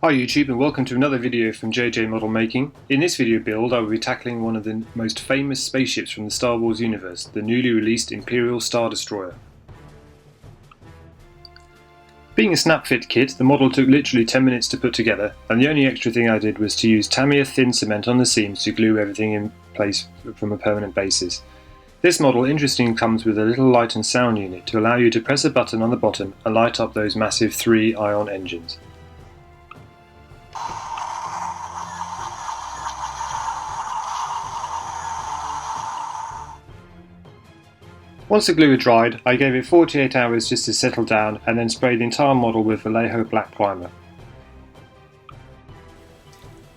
Hi YouTube and welcome to another video from JJ Model Making. In this video build I will be tackling one of the most famous spaceships from the Star Wars universe, the newly released Imperial Star Destroyer. Being a snap fit kit, the model took literally 10 minutes to put together, and the only extra thing I did was to use Tamiya thin cement on the seams to glue everything in place from a permanent basis. This model interestingly comes with a little light and sound unit to allow you to press a button on the bottom and light up those massive 3-ion engines. Once the glue had dried, I gave it 48 hours just to settle down and then sprayed the entire model with Vallejo black primer.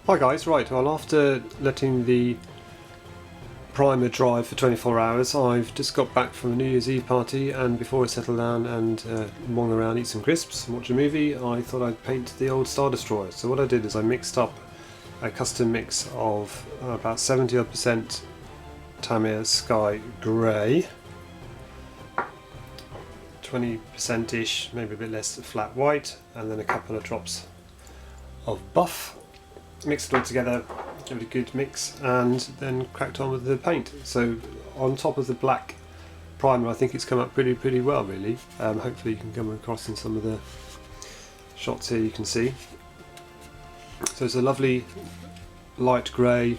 Hi guys, right, well after letting the primer dry for 24 hours I've just got back from a New Year's Eve party, and before I settle down and mong around, eat some crisps and watch a movie, I thought I'd paint the old Star Destroyer. So what I did is I mixed up a custom mix of about 70% Tamiya Sky Grey, 20%ish, maybe a bit less flat white, and then a couple of drops of buff. Mixed it all together, gave it a good mix, and then cracked on with the paint. So on top of the black primer I think it's come up pretty well really. Hopefully you can come across in some of the shots here, you can see. So it's a lovely light grey,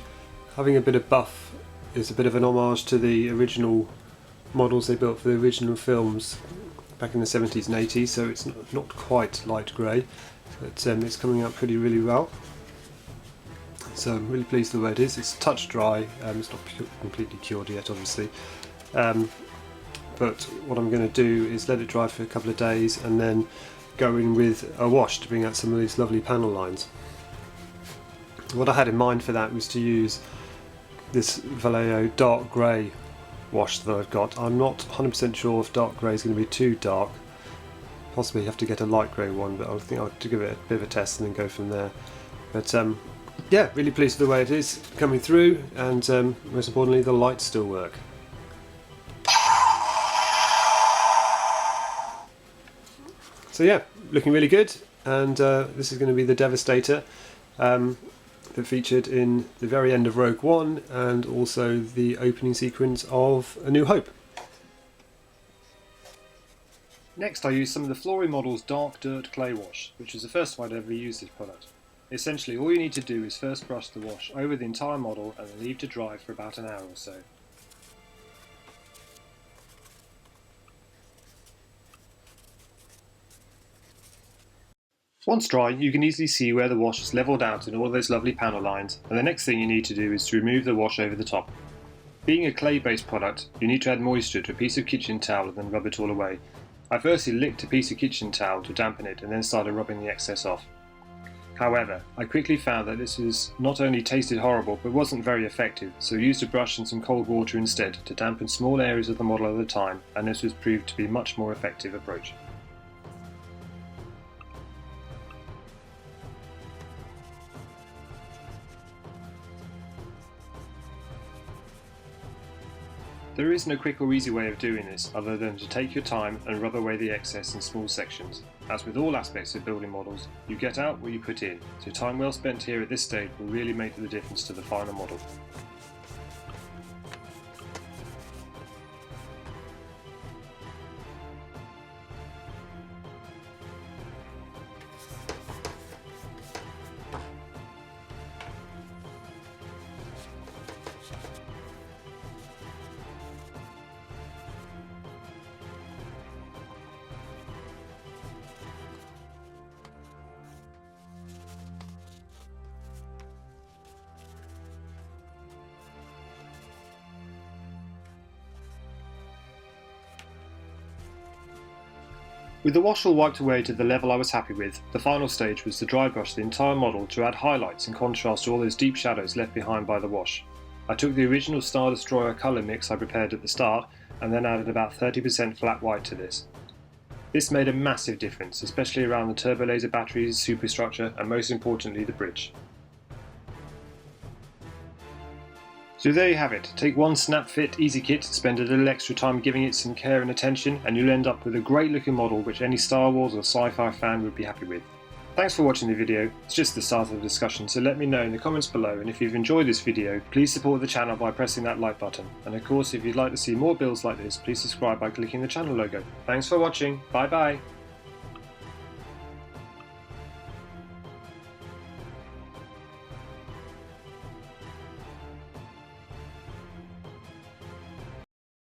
having a bit of buff is a bit of an homage to the original models they built for the original films back in the 70s and 80s, so it's not quite light grey, but it's coming out really well. So I'm really pleased with the way it is. It's touch dry, it's not completely cured yet obviously, but what I'm going to do is let it dry for a couple of days and then go in with a wash to bring out some of these lovely panel lines. What I had in mind for that was to use this Vallejo dark grey wash that I've got. I'm not 100% sure if dark grey is going to be too dark. Possibly have to get a light grey one, but I think I'll have to give it a bit of a test and then go from there. But yeah, really pleased with the way it is coming through, and most importantly the lights still work. So yeah, looking really good, and this is going to be the Devastator that featured in the very end of Rogue One and also the opening sequence of A New Hope. Next I used some of the Flory Models Dark Dirt Clay Wash, which was the first time I'd ever used this product. Essentially all you need to do is first brush the wash over the entire model and then leave to dry for about an hour or so. Once dry, you can easily see where the wash is levelled out in all of those lovely panel lines, and the next thing you need to do is to remove the wash over the top. Being a clay-based product, you need to add moisture to a piece of kitchen towel and then rub it all away. I firstly licked a piece of kitchen towel to dampen it and then started rubbing the excess off. However, I quickly found that this was not only tasted horrible but wasn't very effective, so I used a brush and some cold water instead to dampen small areas of the model at a time, and this was proved to be a much more effective approach. There is no quick or easy way of doing this other than to take your time and rub away the excess in small sections. As with all aspects of building models, you get out what you put in, so time well spent here at this stage will really make the difference to the final model. With the wash all wiped away to the level I was happy with, the final stage was to dry brush the entire model to add highlights in contrast to all those deep shadows left behind by the wash. I took the original Star Destroyer colour mix I prepared at the start and then added about 30% flat white to this. This made a massive difference, especially around the turbo laser batteries, superstructure and most importantly the bridge. So there you have it. Take one snap fit easy kit, spend a little extra time giving it some care and attention, and you'll end up with a great looking model which any Star Wars or sci-fi fan would be happy with. Thanks for watching the video. It's just the start of the discussion, so let me know in the comments below, and if you've enjoyed this video, please support the channel by pressing that like button. And of course, if you'd like to see more builds like this, please subscribe by clicking the channel logo. Thanks for watching. Bye bye.